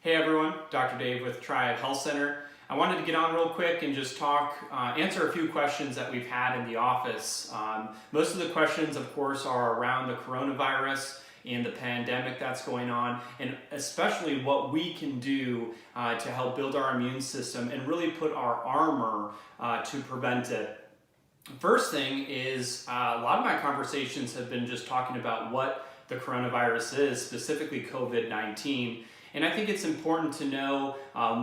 Hey everyone, Dr. Dave with Triad Health Center. I wanted to get on real quick and just answer a few questions that we've had in the office. Most of the questions, of course, are around the coronavirus and the pandemic that's going on, and especially what we can do to help build our immune system and really put our armor to prevent it. First thing is, a lot of my conversations have been just talking about what the coronavirus is, specifically COVID-19. And I think it's important to know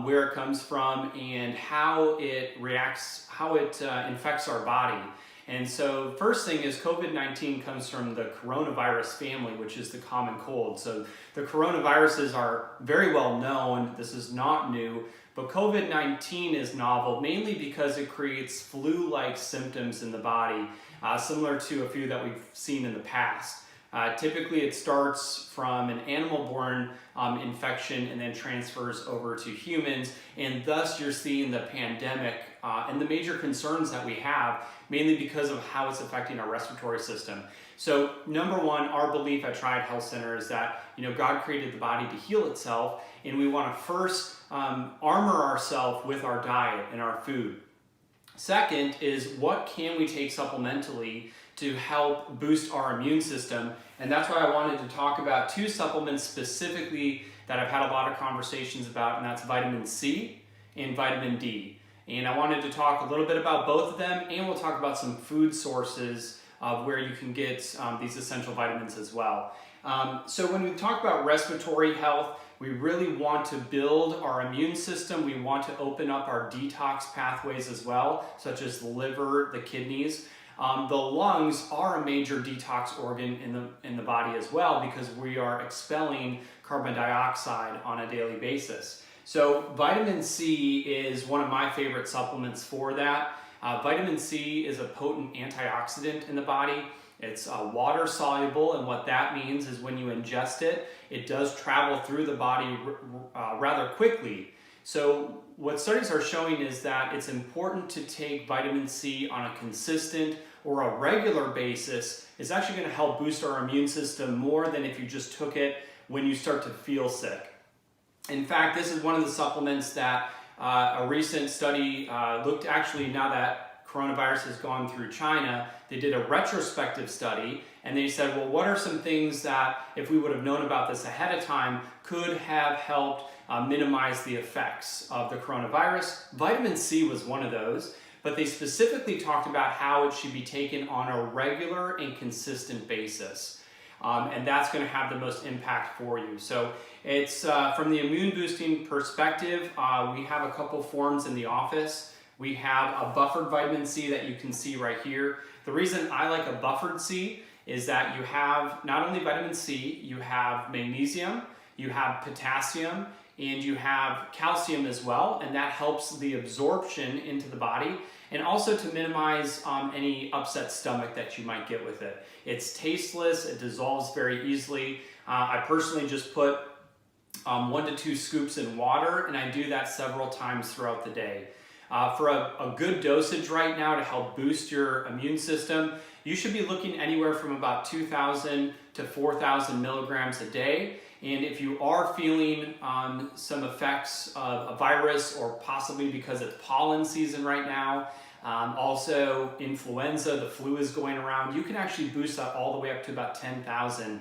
where it comes from and how it reacts, how it infects our body. And so first thing is COVID-19 comes from the coronavirus family, which is the common cold. So the coronaviruses are very well known. This is not new, but COVID-19 is novel mainly because it creates flu-like symptoms in the body, similar to a few that we've seen in the past. Typically it starts from an animal-borne infection and then transfers over to humans, and thus you're seeing the pandemic and the major concerns that we have, mainly because of how it's affecting our respiratory system. So number one, our belief at Triad Health Center is that God created the body to heal itself, and we want to first armor ourselves with our diet and our food. Second is, what can we take supplementally to help boost our immune system? And that's why I wanted to talk about two supplements specifically that I've had a lot of conversations about, and that's vitamin C and vitamin D. And I wanted to talk a little bit about both of them, and we'll talk about some food sources of where you can get these essential vitamins as well. So when we talk about respiratory health, we really want to build our immune system. We want to open up our detox pathways as well, such as the liver, the kidneys. The lungs are a major detox organ in the body as well, because we are expelling carbon dioxide on a daily basis. So vitamin C is one of my favorite supplements for that. Vitamin C is a potent antioxidant in the body. It's water soluble, and what that means is when you ingest it, it does travel through the body rather quickly. So what studies are showing is that it's important to take vitamin C on a consistent or a regular basis. It's actually going to help boost our immune system more than if you just took it when you start to feel sick. In fact, this is one of the supplements that a recent study looked, actually, now that coronavirus has gone through China, they did a retrospective study, and they said, well, what are some things that, if we would have known about this ahead of time, could have helped minimize the effects of the coronavirus? Vitamin C was one of those, but they specifically talked about how it should be taken on a regular and consistent basis. And that's going to have the most impact for you. So it's from the immune boosting perspective, we have a couple forms in the office. We have a buffered vitamin C that you can see right here. The reason I like a buffered C is that you have not only vitamin C, you have magnesium, you have potassium, and you have calcium as well, and that helps the absorption into the body, and also to minimize any upset stomach that you might get with it. It's tasteless, it dissolves very easily. I personally just put 1 to 2 scoops in water, and I do that several times throughout the day. For a good dosage right now to help boost your immune system, you should be looking anywhere from about 2,000 to 4,000 milligrams a day. And if you are feeling some effects of a virus, or possibly because it's pollen season right now, also influenza, the flu is going around, you can actually boost that all the way up to about 10,000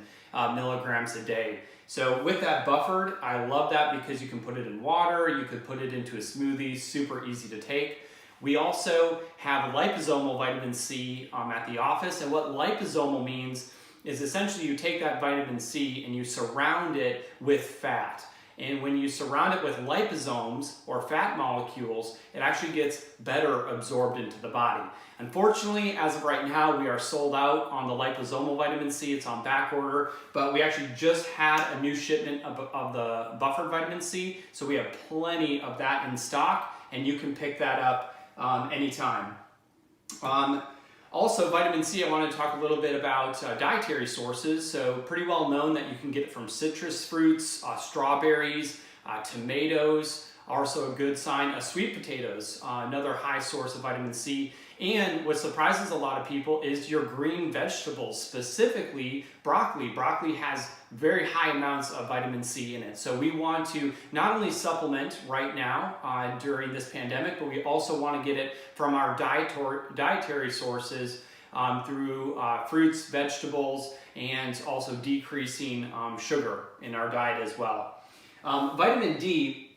milligrams a day. So with that buffered, I love that because you can put it in water, you could put it into a smoothie, super easy to take. We also have liposomal vitamin C at the office, and what liposomal means is essentially you take that vitamin C and you surround it with fat. And when you surround it with liposomes, or fat molecules, it actually gets better absorbed into the body. Unfortunately, as of right now, we are sold out on the liposomal vitamin C. It's on back order, but we actually just had a new shipment of the buffered vitamin C, so we have plenty of that in stock, and you can pick that up anytime. Also, vitamin C, I want to talk a little bit about dietary sources. So pretty well known that you can get it from citrus fruits, strawberries, tomatoes, also a good sign. Sweet potatoes, another high source of vitamin C. And what surprises a lot of people is your green vegetables, specifically broccoli. Broccoli has very high amounts of vitamin C in it. So we want to not only supplement right now during this pandemic, but we also want to get it from our dietary sources through fruits, vegetables, and also decreasing sugar in our diet as well. Vitamin D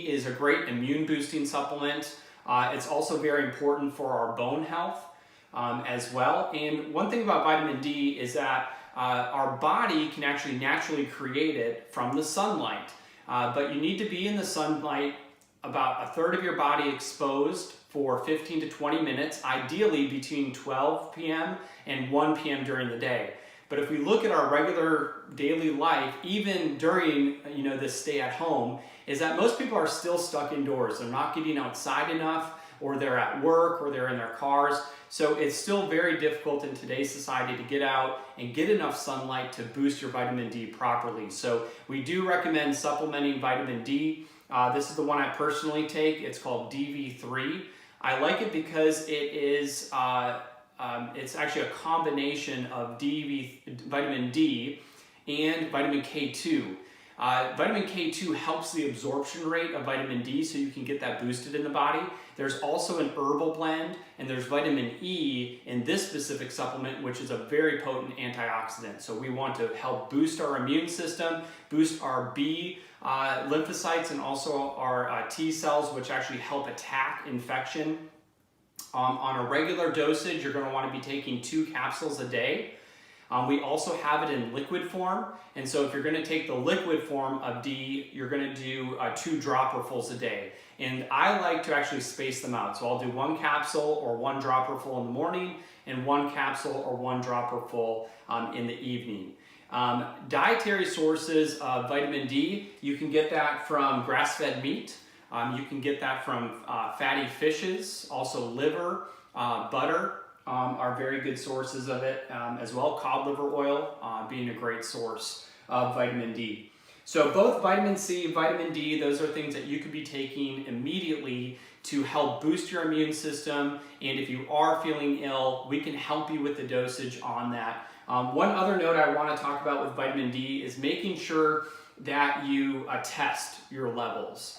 is a great immune boosting supplement. It's also very important for our bone health as well. And one thing about vitamin D is that our body can actually naturally create it from the sunlight. But you need to be in the sunlight about a third of your body exposed for 15 to 20 minutes, ideally between 12 p.m. and 1 p.m. during the day. But if we look at our regular daily life, even during this stay at home, is that most people are still stuck indoors. They're not getting outside enough, or they're at work, or they're in their cars. So it's still very difficult in today's society to get out and get enough sunlight to boost your vitamin D properly. So we do recommend supplementing vitamin D. This is the one I personally take. It's called DV3. I like it because it is it's actually a combination of vitamin D and vitamin K2. Vitamin K2 helps the absorption rate of vitamin D, so you can get that boosted in the body. There's also an herbal blend, and there's vitamin E in this specific supplement, which is a very potent antioxidant. So we want to help boost our immune system, boost our B lymphocytes, and also our T cells, which actually help attack infection. On a regular dosage, you're going to want to be taking 2 capsules a day. We also have it in liquid form, and so if you're going to take the liquid form of D, you're going to do 2 dropperfuls a day. And I like to actually space them out, so I'll do 1 capsule or 1 dropperful in the morning, and 1 capsule or 1 dropperful in the evening. Dietary sources of vitamin D, you can get that from grass-fed meat. You can get that from fatty fishes, also liver, butter. Are very good sources of it as well. Cod liver oil being a great source of vitamin D. So both vitamin C and vitamin D, those are things that you could be taking immediately to help boost your immune system. And if you are feeling ill, we can help you with the dosage on that. One other note I want to talk about with vitamin D is making sure that you test your levels.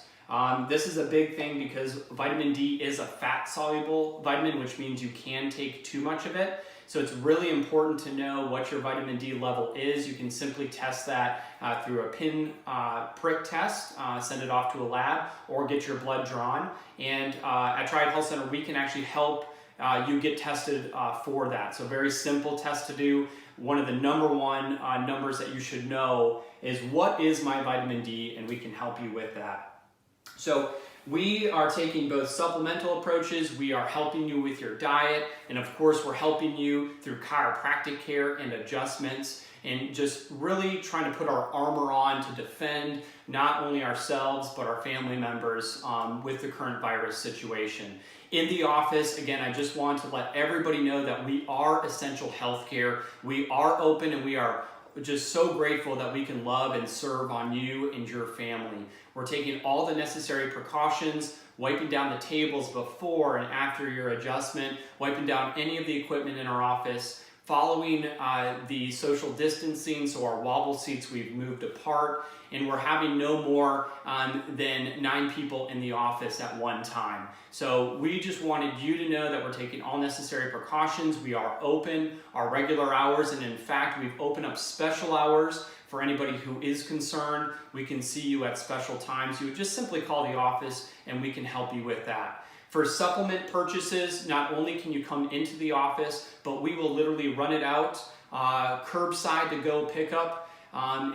This is a big thing because vitamin D is a fat-soluble vitamin, which means you can take too much of it. So it's really important to know what your vitamin D level is. You can simply test that through a pin prick test, send it off to a lab, or get your blood drawn. And at Triad Health Center, we can actually help you get tested for that. So very simple test to do. One of the #1 numbers that you should know is, what is my vitamin D? And we can help you with that. So we are taking both supplemental approaches, we are helping you with your diet, and of course we're helping you through chiropractic care and adjustments, and just really trying to put our armor on to defend not only ourselves but our family members with the current virus situation. In the office, again, I just want to let everybody know that we are essential healthcare. We are open, and we are just so grateful that we can love and serve on you and your family. We're taking all the necessary precautions, wiping down the tables before and after your adjustment, wiping down any of the equipment in our office, following the social distancing, so our wobble seats we've moved apart, and we're having no more than 9 people in the office at one time. So we just wanted you to know that we're taking all necessary precautions. We are open our regular hours, and in fact, we've opened up special hours for anybody who is concerned. We can see you at special times. You would just simply call the office and we can help you with that. For supplement purchases, not only can you come into the office, but we will literally run it out. Curbside to go pickup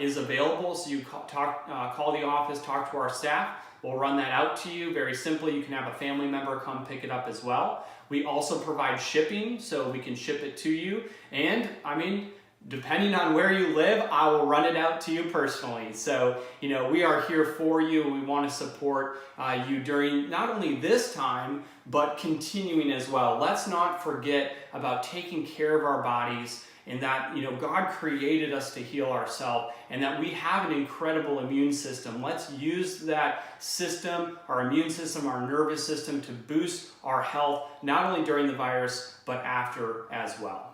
is available. So you call the office, talk to our staff. We'll run that out to you. Very simply, you can have a family member come pick it up as well. We also provide shipping, so we can ship it to you. And depending on where you live, I will run it out to you personally. So, we are here for you. We want to support you during not only this time, but continuing as well. Let's not forget about taking care of our bodies and that, you know, God created us to heal ourselves, and that we have an incredible immune system. Let's use that system, our immune system, our nervous system, to boost our health, not only during the virus, but after as well.